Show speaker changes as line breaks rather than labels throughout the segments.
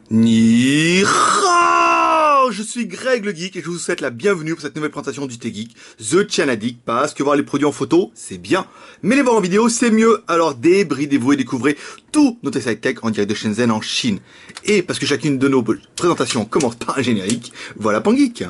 Ni hao, je suis Greg le Geek et je vous souhaite la bienvenue pour cette nouvelle présentation du T-Geek, The Channadic, parce que voir les produits en photo, c'est bien, mais les voir en vidéo, c'est mieux. Alors débridez-vous et découvrez tout notre site tech en direct de Shenzhen en Chine. Et parce que chacune de nos présentations commence par un générique, voilà Pangeek.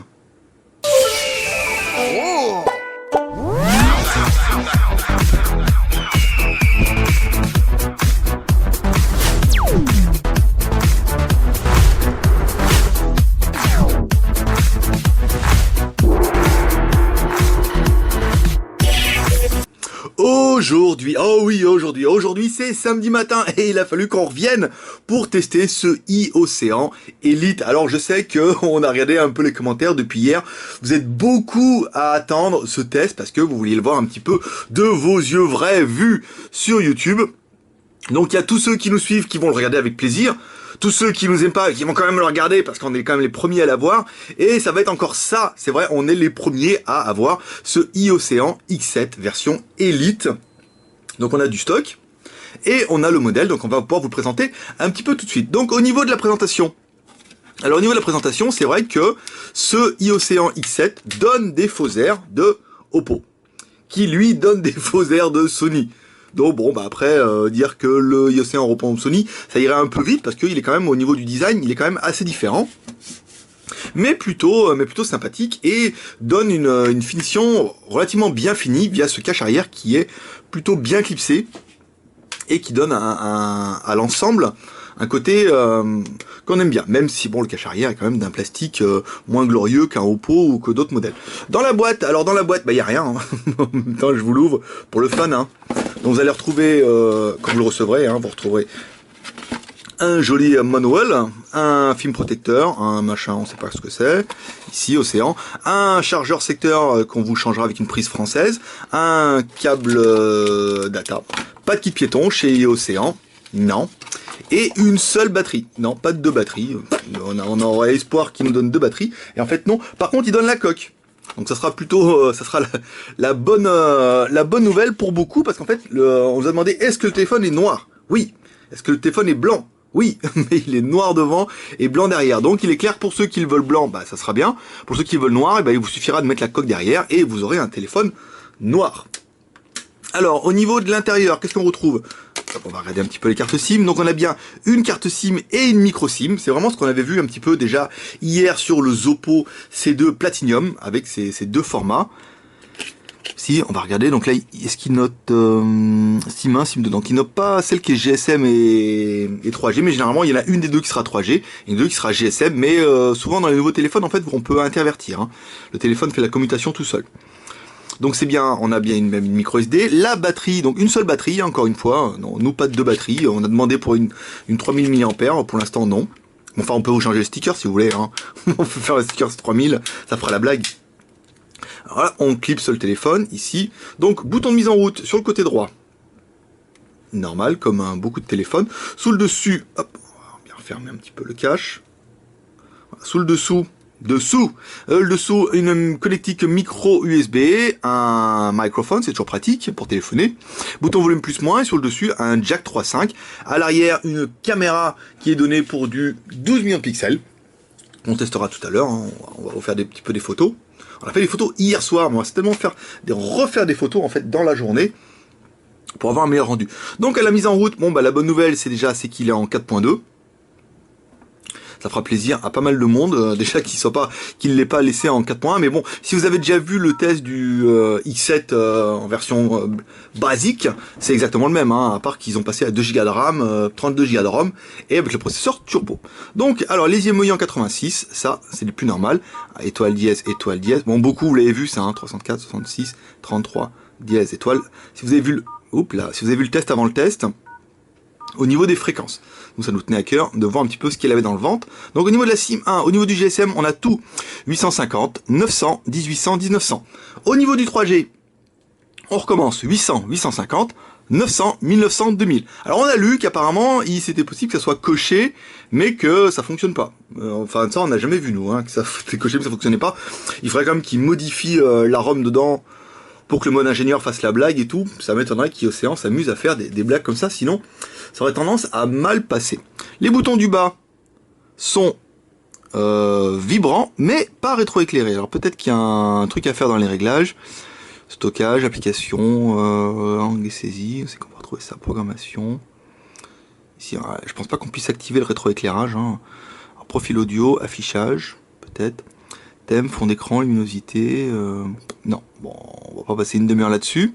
Aujourd'hui c'est samedi matin et il a fallu qu'on revienne pour tester ce e-Océan Elite. Alors je sais que on a regardé un peu les commentaires depuis hier, vous êtes beaucoup à attendre ce test parce que vous vouliez le voir un petit peu de vos yeux vrais vus sur YouTube. Donc il y a tous ceux qui nous suivent qui vont le regarder avec plaisir, tous ceux qui nous aiment pas, qui vont quand même le regarder parce qu'on est quand même les premiers à l'avoir, et ça va être encore ça, c'est vrai, on est les premiers à avoir ce e-Océan X7 version Elite. Donc on a du stock, et on a le modèle, donc on va pouvoir vous le présenter un petit peu tout de suite. Donc au niveau de la présentation, alors au niveau de la présentation, c'est vrai que ce e-Océan X7 donne des faux airs de Oppo, qui lui donne des faux airs de Sony. Donc bon, bah après, dire que le e-Océan reprend Sony, ça irait un peu vite, parce qu'il est quand même, au niveau du design, il est quand même assez différent. Mais plutôt sympathique, et donne une finition relativement bien finie, via ce cache arrière qui est plutôt bien clipsé, et qui donne à l'ensemble un côté qu'on aime bien, même si bon, le cache arrière est quand même d'un plastique moins glorieux qu'un Oppo ou que d'autres modèles. Dans la boîte, bah y a rien, hein. En même temps je vous l'ouvre pour le fun, hein. Donc vous allez retrouver, quand vous le recevrez, hein, vous retrouverez un joli manuel, un film protecteur, un machin, on sait pas ce que c'est, ici Océan, un chargeur secteur qu'on vous changera avec une prise française, un câble data, pas de kit piéton chez Océan, non, et une seule batterie, non, pas de deux batteries, on aurait espoir qu'il nous donne deux batteries, et en fait non, par contre il donne la coque. Donc ça sera plutôt, la bonne nouvelle pour beaucoup, parce qu'en fait, on vous a demandé, est-ce que le téléphone est noir? Oui. Est-ce que le téléphone est blanc? Oui, mais il est noir devant et blanc derrière. Donc il est clair, pour ceux qui le veulent blanc, bah ça sera bien. Pour ceux qui veulent noir, il vous suffira de mettre la coque derrière et vous aurez un téléphone noir. Alors, au niveau de l'intérieur, qu'est-ce qu'on retrouve? On va regarder un petit peu les cartes SIM. Donc on a bien une carte SIM et une micro SIM. C'est vraiment ce qu'on avait vu un petit peu déjà hier sur le Oppo C2 Platinum avec ces deux formats. Si, on va regarder, donc là, est-ce qu'il note SIM 1, SIM 2, donc il note pas celle qui est GSM et 3G, mais généralement il y en a une des deux qui sera 3G, et une des deux qui sera GSM, mais souvent dans les nouveaux téléphones, en fait, on peut intervertir, hein. Le téléphone fait la commutation tout seul. Donc c'est bien, on a bien une micro SD, la batterie, donc une seule batterie, encore une fois, non, nous pas de deux batteries, on a demandé pour une 3000 mAh, pour l'instant non. Enfin, on peut vous changer le sticker si vous voulez, hein. On peut faire le sticker 3000, ça fera la blague. Alors là, on clipse le téléphone, ici. Donc, bouton de mise en route sur le côté droit. Normal, comme beaucoup de téléphones. Sous le dessus, hop, on va bien refermer un petit peu le cache. Voilà, sous le dessous, une connectique micro USB, un microphone, c'est toujours pratique pour téléphoner. Bouton volume plus moins, et sur le dessus, un jack 3.5. À l'arrière, une caméra qui est donnée pour du 12 millions de pixels. On testera tout à l'heure, hein. On va vous faire des petits peu des photos. On a fait des photos hier soir, on va certainement refaire des photos en fait dans la journée pour avoir un meilleur rendu. Donc à la mise en route, bon bah la bonne nouvelle c'est qu'il est en 4.2. Ça fera plaisir à pas mal de monde, déjà qu'il ne l'ait pas laissé en 4.1, mais bon, si vous avez déjà vu le test du X7 en version basique, c'est exactement le même, hein, à part qu'ils ont passé à 2 Go de RAM, 32 Go de ROM, et avec le processeur turbo. Donc, alors, les yeux en 86, ça, c'est le plus normal, étoile dièse, bon, beaucoup, vous l'avez vu, ça, hein, 304, 66, 33, dièse, étoile, si vous avez vu le test avant le test, au niveau des fréquences. Donc ça nous tenait à cœur de voir un petit peu ce qu'il avait dans le ventre. Donc au niveau de la SIM 1, au niveau du GSM, on a tout 850, 900, 1800, 1900. Au niveau du 3G, on recommence 800, 850, 900, 1900, 2000. Alors on a lu qu'apparemment c'était possible que ça soit coché, mais que ça fonctionne pas. Enfin ça on n'a jamais vu nous, hein, que ça était coché mais ça fonctionnait pas. Il faudrait quand même qu'ils modifient la ROM dedans pour que le mode ingénieur fasse la blague et tout. Ça m'étonnerait qu'Océan s'amuse à faire des blagues comme ça, sinon ça aurait tendance à mal passer. Les boutons du bas, sont vibrants, mais pas rétroéclairés. Alors peut-être qu'il y a un truc à faire dans les réglages. Stockage, application, langue et saisie, c'est qu'on va retrouver ça, programmation. Ici, je pense pas qu'on puisse activer le rétroéclairage. Hein. Alors, profil audio, affichage, peut-être. Thème, fond d'écran, luminosité. Non, bon, on va pas passer une demi-heure là-dessus.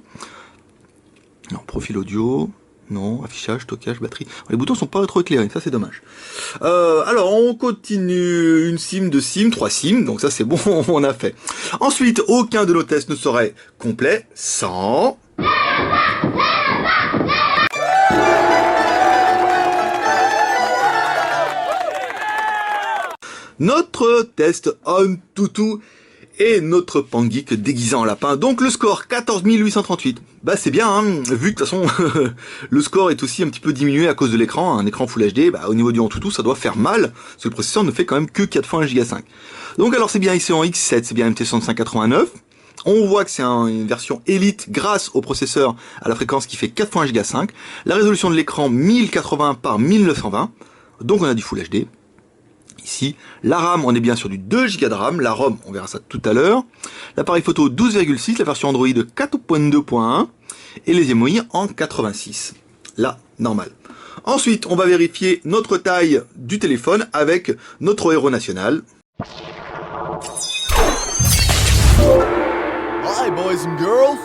Non, profil audio. Non, affichage, stockage, batterie. Les boutons sont pas rétroéclairés, ça c'est dommage. Alors on continue, une sim, 2 sims, 3 sims, donc ça c'est bon, on a fait. Ensuite, aucun de nos tests ne serait complet sans... notre test AnTuTu et notre Pangeek déguisé en lapin. Donc le score 14 838. Bah c'est bien, hein, vu que de toute façon le score est aussi un petit peu diminué à cause de l'écran, un écran Full HD, bah au niveau du AnTuTu ça doit faire mal, parce que le processeur ne fait quand même que 4 fois 1 Go 5. Donc alors c'est bien ici en X7, c'est bien MT6589. On voit que c'est une version Elite grâce au processeur à la fréquence qui fait 4 fois 1 Go 5. La résolution de l'écran 1080 par 1920, donc on a du Full HD. Ici, la RAM, on est bien sur du 2 Go de RAM, la ROM, on verra ça tout à l'heure. L'appareil photo 12,6, la version Android 4.2.1 et les émois en 86. Là, normal. Ensuite, on va vérifier notre taille du téléphone avec notre héros national.
Hi boys and girls.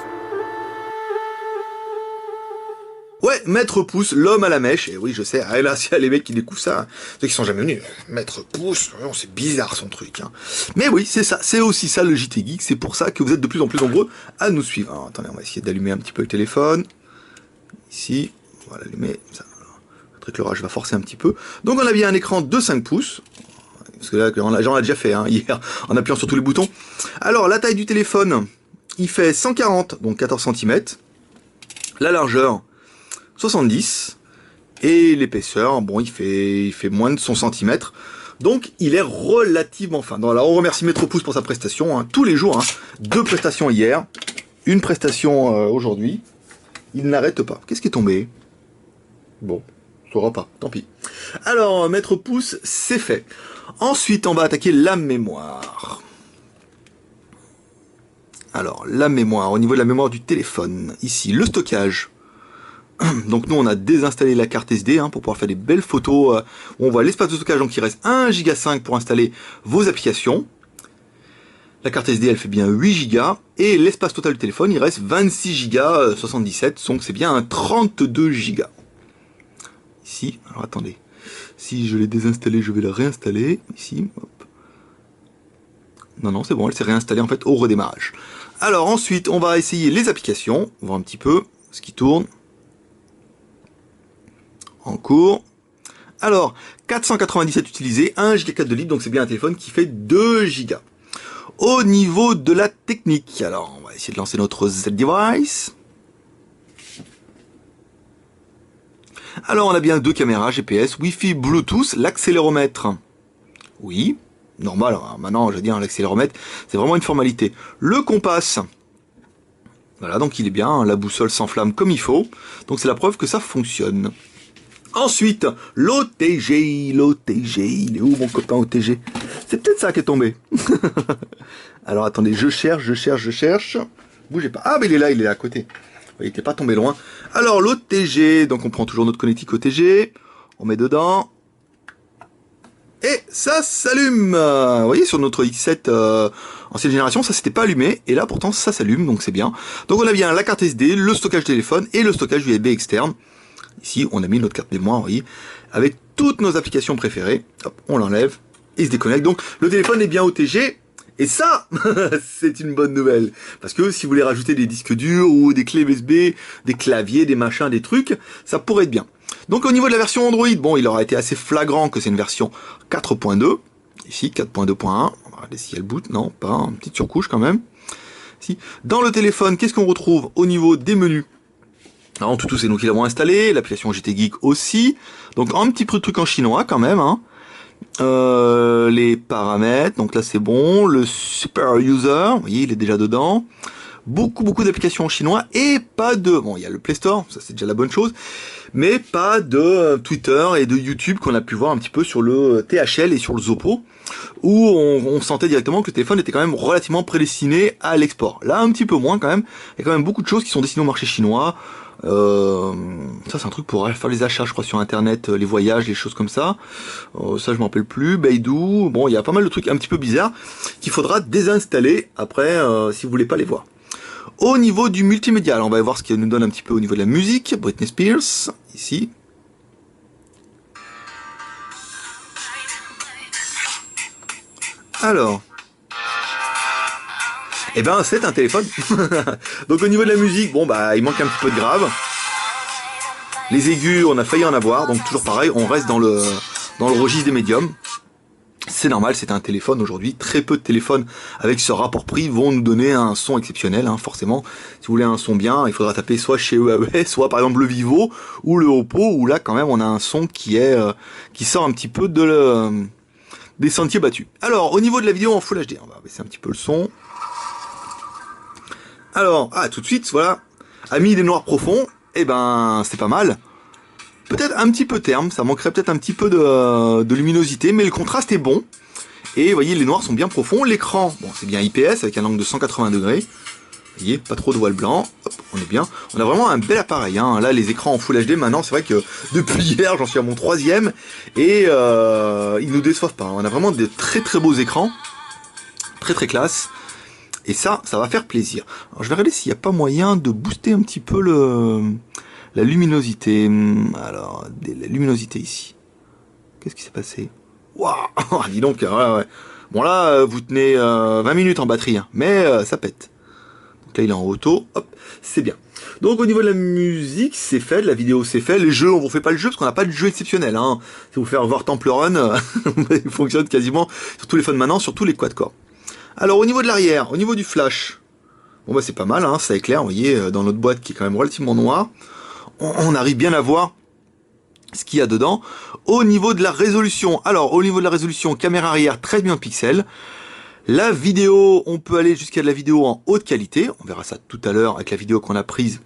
Ouais, Maître Pouce, l'homme à la mèche. Et oui, je sais, ah, là, s'il y a les mecs qui découvrent ça, ceux qui sont jamais venus. Maître Pouce, c'est bizarre son truc. Hein. Mais oui, c'est ça, c'est aussi ça le JT Geek. C'est pour ça que vous êtes de plus en plus nombreux à nous suivre. Alors, attendez, on va essayer d'allumer un petit peu le téléphone. Ici, on va l'allumer. Le éclairage va forcer un petit peu. Donc, on a bien un écran de 5 pouces. Parce que là, j'en ai déjà fait hein, hier, en appuyant sur tous les boutons. Alors, la taille du téléphone, il fait 140, donc 14 cm. La largeur, 70, et l'épaisseur, bon, il fait moins de 100 cm, donc il est relativement fin. Donc, alors on remercie Maître Pouce pour sa prestation, hein, tous les jours, hein, 2 prestations hier, une prestation aujourd'hui, il n'arrête pas. Qu'est-ce qui est tombé? Bon, on saura pas, tant pis. Alors, Maître Pouce, c'est fait. Ensuite, on va attaquer la mémoire. Alors, la mémoire, au niveau de la mémoire du téléphone, ici, le stockage. Donc nous on a désinstallé la carte SD hein, pour pouvoir faire des belles photos où on voit l'espace de stockage, donc il reste 1 Go 5 pour installer vos applications. La carte SD elle fait bien 8 Go et l'espace total du téléphone il reste 26 Go 77, donc c'est bien un 32 Go. Ici, alors attendez, si je l'ai désinstallé je vais la réinstaller, ici, hop. Non c'est bon, elle s'est réinstallée en fait au redémarrage. Alors ensuite on va essayer les applications, voir un petit peu ce qui tourne. En cours. Alors, 497 utilisés, 1 Go 4 de libre, donc c'est bien un téléphone qui fait 2 Go. Au niveau de la technique, alors on va essayer de lancer notre Z-Device. Alors on a bien 2 caméras, GPS, Wi-Fi, Bluetooth, l'accéléromètre. Oui, normal, alors, maintenant je veux dire l'accéléromètre, c'est vraiment une formalité. Le compas. Voilà, donc il est bien, la boussole s'enflamme comme il faut, donc c'est la preuve que ça fonctionne. Ensuite, l'OTG, il est où mon copain OTG? C'est peut-être ça qui est tombé. Alors attendez, je cherche. Bougez pas. Ah mais il est là à côté. Il n'était pas tombé loin. Alors l'OTG, donc on prend toujours notre connectique OTG, on met dedans, et ça s'allume. Vous voyez sur notre X7 ancienne génération, ça s'était pas allumé, et là pourtant ça s'allume, donc c'est bien. Donc on a bien la carte SD, le stockage téléphone et le stockage USB externe. Ici, on a mis notre carte mémoire, vous voyez, avec toutes nos applications préférées. Hop, on l'enlève, et il se déconnecte. Donc, le téléphone est bien OTG, et ça, c'est une bonne nouvelle. Parce que si vous voulez rajouter des disques durs, ou des clés USB, des claviers, des machins, des trucs, ça pourrait être bien. Donc, au niveau de la version Android, bon, il aura été assez flagrant que c'est une version 4.2. Ici, 4.2.1. On va regarder si elle boot. Non, pas, une petite surcouche quand même. Si. Dans le téléphone, qu'est-ce qu'on retrouve au niveau des menus? Alors, AnTuTu, c'est nous qui l'avons installé, l'application JT Geek aussi. Donc, un petit peu de trucs en chinois quand même. Hein. Les paramètres, donc là c'est bon. Le Super User, vous voyez, il est déjà dedans. Beaucoup d'applications en chinois et pas de... Bon, il y a le Play Store, ça c'est déjà la bonne chose. mais pas de Twitter et de YouTube qu'on a pu voir un petit peu sur le THL et sur le Zoppo, où on sentait directement que le téléphone était quand même relativement prédestiné à l'export. Là, un petit peu moins quand même. Il y a quand même beaucoup de choses qui sont destinées au marché chinois. Ça, c'est un truc pour faire les achats, je crois, sur Internet, les voyages, les choses comme ça. Ça, je m'en rappelle plus. Beidou. Bon, il y a pas mal de trucs un petit peu bizarres qu'il faudra désinstaller après si vous voulez pas les voir. Au niveau du multimédia, alors on va voir ce qu'il nous donne un petit peu au niveau de la musique. Britney Spears, ici. Alors, eh ben c'est un téléphone. Donc au niveau de la musique, bon bah il manque un petit peu de grave. Les aigus, on a failli en avoir, donc toujours pareil, on reste dans le registre des médiums. C'est normal, c'est un téléphone aujourd'hui. Très peu de téléphones avec ce rapport prix vont nous donner un son exceptionnel, hein, forcément. Si vous voulez un son bien, il faudra taper soit chez Huawei, soit par exemple le Vivo ou le Oppo, où là quand même on a un son qui sort un petit peu des sentiers battus. Alors, au niveau de la vidéo en Full HD, on va baisser un petit peu le son. Alors, tout de suite, voilà, amis des noirs profonds, eh ben, c'est pas mal. Peut-être un petit peu terme, ça manquerait peut-être un petit peu de luminosité, mais le contraste est bon. Et vous voyez, les noirs sont bien profonds. L'écran, bon, c'est bien IPS avec un angle de 180 degrés. Vous voyez, pas trop de voile blanc. Hop, on est bien. On a vraiment un bel appareil, hein. Là, les écrans en Full HD, maintenant, c'est vrai que depuis hier, j'en suis à mon 3e. Et ils nous déçoivent pas. On a vraiment de très très beaux écrans. Très très classe. Et ça va faire plaisir. Alors, je vais regarder s'il n'y a pas moyen de booster un petit peu la luminosité. Alors, la luminosité ici. Qu'est-ce qui s'est passé? Waouh, dis donc, ouais. Bon là, vous tenez 20 minutes en batterie, hein, mais ça pète. Donc là, il est en auto, hop, c'est bien. Donc au niveau de la musique, c'est fait, de la vidéo, c'est fait. Les jeux, on vous fait pas le jeu parce qu'on n'a pas de jeu exceptionnel. Hein. Si vous faire voir Temple Run, il fonctionne quasiment sur tous les phones maintenant, sur tous les quad-core. Alors au niveau de l'arrière, au niveau du flash, bon bah c'est pas mal, hein, ça éclaire, vous voyez, dans notre boîte qui est quand même relativement noire, on arrive bien à voir ce qu'il y a dedans. Au niveau de la résolution, alors au niveau de la résolution, caméra arrière 13 millions de pixels. La vidéo, on peut aller jusqu'à de la vidéo en haute qualité. On verra ça tout à l'heure avec la vidéo qu'on a prise.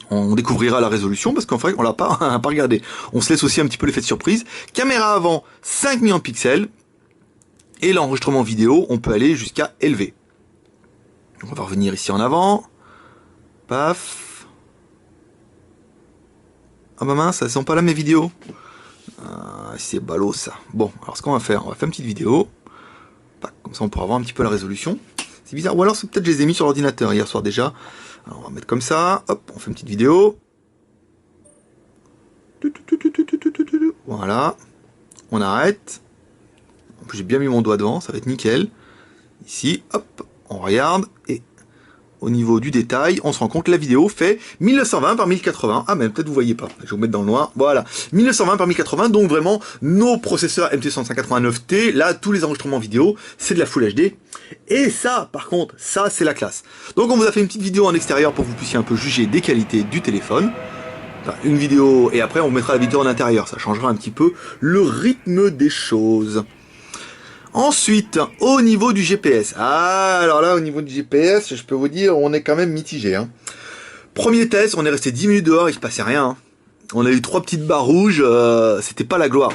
On découvrira la résolution parce qu'en fait on l'a pas, pas regardé. On se laisse aussi un petit peu l'effet de surprise. Caméra avant 5 millions de pixels. Et l'enregistrement vidéo, on peut aller jusqu'à élevé. On va revenir ici en avant. Paf. Ah bah mince, ça sent pas là mes vidéos. C'est ballot ça. Bon, alors ce qu'on va faire, on va faire une petite vidéo. Comme ça on pourra voir un petit peu la résolution. C'est bizarre, ou alors c'est peut-être que je les ai mis sur l'ordinateur hier soir déjà. Alors on va mettre comme ça, hop, on fait une petite vidéo. Voilà. On arrête. En plus j'ai bien mis mon doigt devant, ça va être nickel. Ici, hop, on regarde et au niveau du détail, on se rend compte que la vidéo fait 1920 par 1080. Ah, mais peut-être vous voyez pas. Je vais vous mettre dans le noir. Voilà. 1920 par 1080. Donc vraiment, nos processeurs MT189T, là, tous les enregistrements vidéo, c'est de la Full HD. Et ça, par contre, ça, c'est la classe. Donc on vous a fait une petite vidéo en extérieur pour que vous puissiez un peu juger des qualités du téléphone. Enfin, une vidéo, et après on vous mettra la vidéo en intérieur. Ça changera un petit peu le rythme des choses. Ensuite, au niveau du GPS. Ah, alors là, au niveau du GPS, je peux vous dire, on est quand même mitigé. Hein. Premier test, on est resté 10 minutes dehors, il se passait rien. Hein. On a eu 3 petites barres rouges, c'était pas la gloire.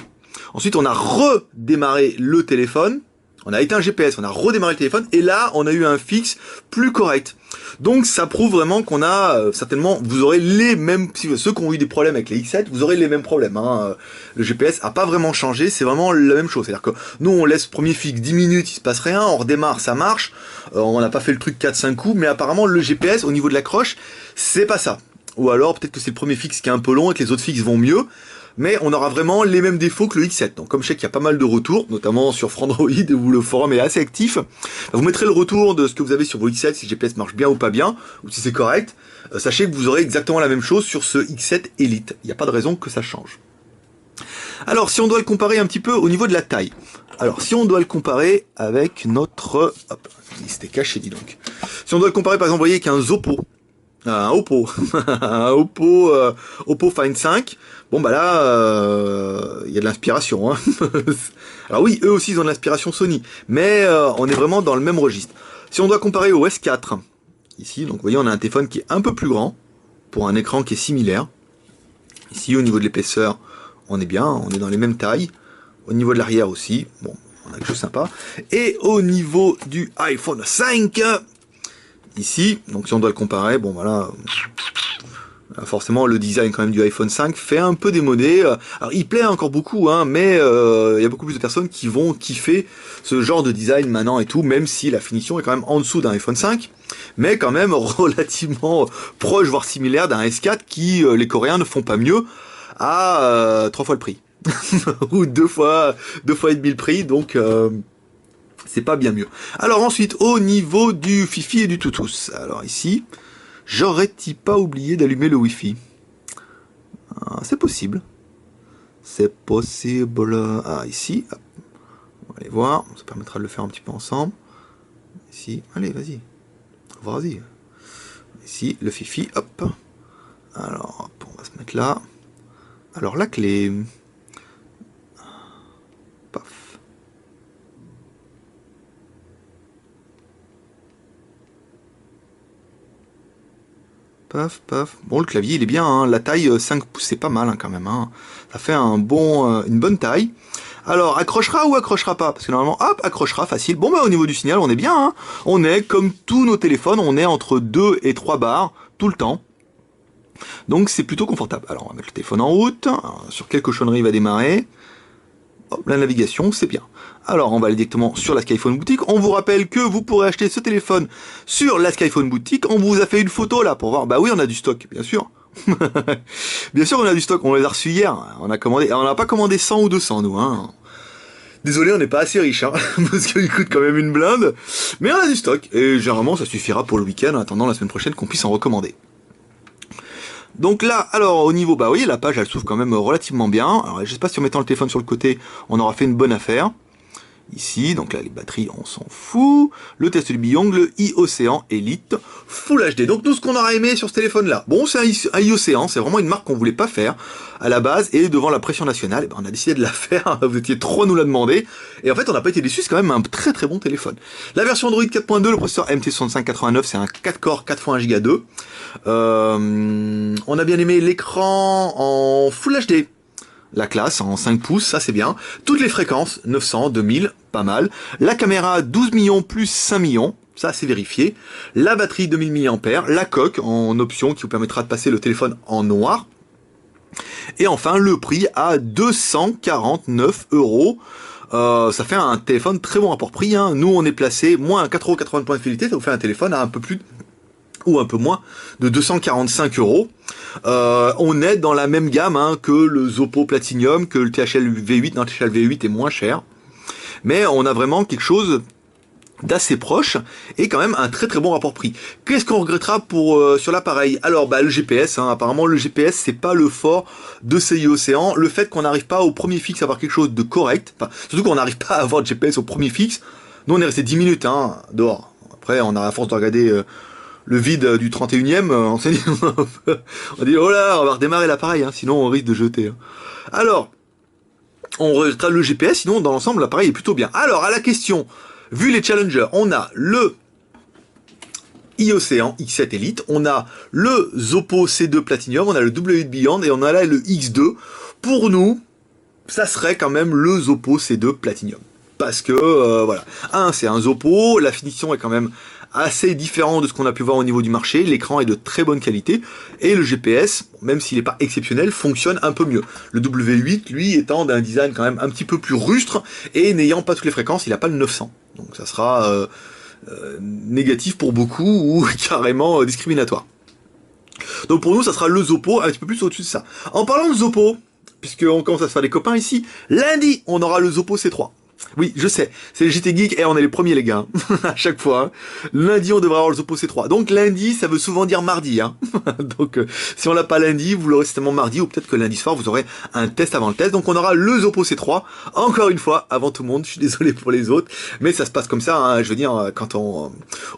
Ensuite, on a redémarré le téléphone. On a éteint le GPS, on a redémarré le téléphone, et là, on a eu un fixe plus correct. Donc, ça prouve vraiment qu'on a, certainement, vous aurez les mêmes, ceux qui ont eu des problèmes avec les X7, vous aurez les mêmes problèmes. Hein. Le GPS a pas vraiment changé, c'est vraiment la même chose. C'est-à-dire que nous, on laisse premier fixe 10 minutes, il se passe rien, on redémarre, ça marche. On n'a pas fait le truc 4-5 coups, mais apparemment, le GPS, au niveau de l'accroche, c'est pas ça. Ou alors, peut-être que c'est le premier fixe qui est un peu long et que les autres fixes vont mieux. Mais on aura vraiment les mêmes défauts que le X7. Donc comme je sais qu'il y a pas mal de retours, notamment sur Frandroid où le forum est assez actif, vous mettrez le retour de ce que vous avez sur vos X7, si le GPS marche bien ou pas bien, ou si c'est correct. Sachez que vous aurez exactement la même chose sur ce X7 Elite. Il n'y a pas de raison que ça change. Alors si on doit le comparer un petit peu au niveau de la taille. Alors si on doit le comparer avec notre... Hop, il s'était caché dis donc. Si on doit le comparer par exemple, vous voyez qu'un Zoppo. Un Oppo, un Oppo Find 5. Bon bah là, il y a de l'inspiration. Hein. Alors oui, eux aussi ils ont de l'inspiration Sony, mais on est vraiment dans le même registre. Si on doit comparer au S4, ici, donc vous voyez on a un téléphone qui est un peu plus grand, pour un écran qui est similaire. Ici, au niveau de l'épaisseur, on est bien, on est dans les mêmes tailles. Au niveau de l'arrière aussi, bon, on a quelque chose de sympa. Et au niveau du iPhone 5, ici, donc si on doit le comparer, bon voilà, forcément le design quand même du iPhone 5 fait un peu démodé. Alors il plaît encore beaucoup, hein, mais il y a beaucoup plus de personnes qui vont kiffer ce genre de design maintenant et tout, même si la finition est quand même en dessous d'un iPhone 5, mais quand même relativement proche, voire similaire d'un S4 qui, les Coréens ne font pas mieux à 3 fois le prix. Ou deux fois et demi le prix, donc c'est pas bien mieux. Alors ensuite, au niveau du Fifi et du Toutous, alors ici, j'aurais-il pas oublié d'allumer le Wi-Fi? C'est possible. C'est possible. Ah, ici, hop. On va aller voir, ça permettra de le faire un petit peu ensemble. Ici, allez, vas-y. Vas-y. Ici, le Fifi, hop. Alors, hop, on va se mettre là. Alors, la clé... Paf, paf. Bon, le clavier, il est bien, hein. La taille 5 pouces, c'est pas mal, hein, quand même, hein. Ça fait un bon, une bonne taille. Alors, accrochera ou accrochera pas? Parce que normalement, hop, accrochera, facile. Bon, bah, au niveau du signal, on est bien, hein. On est, comme tous nos téléphones, on est entre 2 et 3 bars, tout le temps. Donc, c'est plutôt confortable. Alors, on va mettre le téléphone en route. Alors, sur quelle cochonnerie il va démarrer? Hop, la navigation, c'est bien. Alors, on va aller directement sur la Skyphone Boutique. On vous rappelle que vous pourrez acheter ce téléphone sur la Skyphone Boutique. On vous a fait une photo là pour voir. Bah oui, on a du stock, bien sûr. Bien sûr, on a du stock. On les a reçus hier. On a commandé. On n'a pas commandé 100 ou 200, nous. Hein. Désolé, on n'est pas assez riche, hein, parce qu'il coûte quand même une blinde. Mais on a du stock. Et généralement, ça suffira pour le week-end, en attendant la semaine prochaine qu'on puisse en recommander. Donc là, alors au niveau, bah oui, la page elle s'ouvre quand même relativement bien. Alors je sais pas si en mettant le téléphone sur le côté, on aura fait une bonne affaire. Ici, donc là les batteries, on s'en fout. Le test du Beyond, le iOcéan Elite Full HD. Donc tout ce qu'on aura aimé sur ce téléphone-là. Bon, c'est un iOcéan, c'est vraiment une marque qu'on voulait pas faire à la base, et devant la pression nationale, eh ben, on a décidé de la faire. Vous étiez trop à nous la demander, et en fait on n'a pas été déçus. C'est quand même un très très bon téléphone. La version Android 4.2, le processeur MT6589, c'est un 4 core 4x1 Go 2. On a bien aimé l'écran en Full HD. La classe en 5 pouces, ça c'est bien. Toutes les fréquences, 900, 2000, pas mal. La caméra 12 millions plus 5 millions, ça c'est vérifié. La batterie 2000 mAh, la coque en option qui vous permettra de passer le téléphone en noir. Et enfin le prix à 249 €. Ça fait un téléphone très bon rapport prix. Hein. Nous on est placé moins 4,80 € de points de fidélité, ça vous fait un téléphone à un peu plus ou un peu moins de 245 €. On est dans la même gamme hein, que le Oppo Platinum, que le THL V8. Non, le THL V8 est moins cher. Mais on a vraiment quelque chose d'assez proche et quand même un très très bon rapport prix. Qu'est-ce qu'on regrettera pour sur l'appareil? Alors bah le GPS, hein, apparemment le GPS c'est pas le fort de ce iOcéan. Le fait qu'on n'arrive pas au premier fixe à avoir quelque chose de correct, enfin, surtout qu'on n'arrive pas à avoir de GPS au premier fixe. Nous on est resté 10 minutes hein, dehors. Après on a à force de regarder le vide du 31e, on s'est dit, on dit, oh là, on va redémarrer l'appareil, hein, sinon on risque de jeter. Hein. Alors, on regarde le GPS, sinon dans l'ensemble l'appareil est plutôt bien. Alors, à la question, vu les challengers, on a le iOcéan X7 Elite, on a le Oppo C2 Platinum, on a le W8 Beyond et on a là le X2. Pour nous, ça serait quand même le Oppo C2 Platinum. Parce que, voilà, c'est un Oppo, la finition est quand même assez différent de ce qu'on a pu voir au niveau du marché, l'écran est de très bonne qualité, et le GPS, même s'il n'est pas exceptionnel, fonctionne un peu mieux. Le W8, lui, étant d'un design quand même un petit peu plus rustre, et n'ayant pas toutes les fréquences, il n'a pas le 900. Donc ça sera négatif pour beaucoup, ou carrément discriminatoire. Donc pour nous, ça sera le Oppo, un petit peu plus au-dessus de ça. En parlant de Oppo, puisqu'on commence à se faire des copains ici, lundi, on aura le Oppo C3. Oui, je sais, c'est le JT Geek et on est les premiers les gars, à chaque fois. Hein. Lundi, on devrait avoir le Oppo C3. Donc lundi, ça veut souvent dire mardi. Hein. Donc si on l'a pas lundi, vous l'aurez certainement mardi ou peut-être que lundi soir, vous aurez un test avant le test. Donc on aura le Oppo C3, encore une fois, avant tout le monde. Je suis désolé pour les autres, mais ça se passe comme ça. Hein. Je veux dire,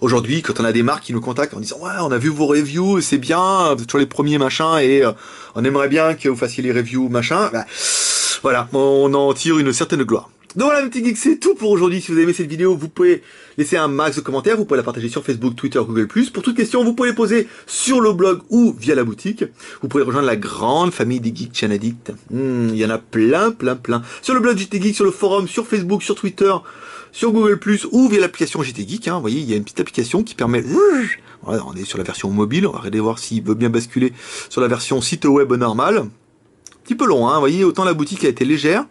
aujourd'hui, quand on a des marques qui nous contactent en disant « Ouais, on a vu vos reviews, c'est bien, vous êtes toujours les premiers machins et on aimerait bien que vous fassiez les reviews machin. » Voilà, on en tire une certaine gloire. Donc voilà mes petits geeks, c'est tout pour aujourd'hui. Si vous avez aimé cette vidéo, vous pouvez laisser un max de commentaires, vous pouvez la partager sur Facebook, Twitter, Google+. Pour toute question, vous pouvez les poser sur le blog ou via la boutique. Vous pouvez rejoindre la grande famille des Geeks Chain Addict. Il y en a plein. Sur le blog JT Geek, sur le forum, sur Facebook, sur Twitter, sur Google+, ou via l'application JT Geek. Vous voyez, il y a une petite application qui permet... Voilà, on est sur la version mobile, on va regarder voir s'il veut bien basculer sur la version site web normale. Un petit peu long, vous voyez, autant la boutique a été légère,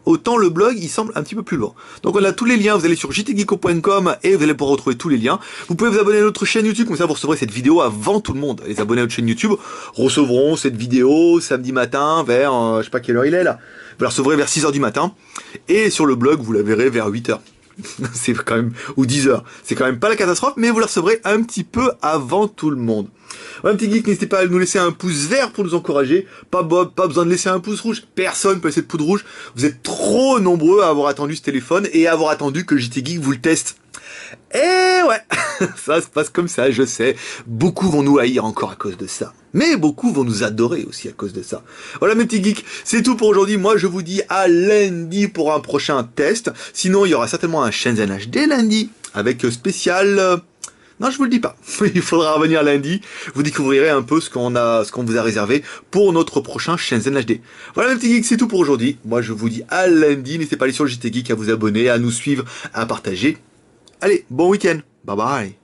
autant le blog, il semble un petit peu plus lourd. Donc on a tous les liens, vous allez sur jtgeeko.com et vous allez pouvoir retrouver tous les liens. Vous pouvez vous abonner à notre chaîne YouTube, comme ça vous recevrez cette vidéo avant tout le monde. Les abonnés à notre chaîne YouTube recevront cette vidéo samedi matin vers, je sais pas quelle heure il est là, vous la recevrez vers 6h du matin. Et sur le blog, vous la verrez vers 8h. C'est quand même, ou 10h. C'est quand même pas la catastrophe, mais vous la recevrez un petit peu avant tout le monde. Ouais, petit geek, n'hésitez pas à nous laisser un pouce vert pour nous encourager. Pas besoin de laisser un pouce rouge. Personne peut laisser de pouce rouge. Vous êtes trop nombreux à avoir attendu ce téléphone et à avoir attendu que JT Geek vous le teste. Et ouais, ça se passe comme ça, je sais. Beaucoup vont nous haïr encore à cause de ça. Mais beaucoup vont nous adorer aussi à cause de ça. Voilà mes petits geeks, c'est tout pour aujourd'hui. Moi je vous dis à lundi pour un prochain test. Sinon il y aura certainement un Shenzhen HD lundi avec spécial... Non, je vous le dis pas. Il faudra revenir lundi. Vous découvrirez un peu ce qu'on vous a réservé pour notre prochain Shenzhen HD. Voilà mes petits geeks, c'est tout pour aujourd'hui. Moi je vous dis à lundi. N'hésitez pas à aller sur le JT Geek, à vous abonner, à nous suivre, à partager. Allez, bon week-end. Bye bye.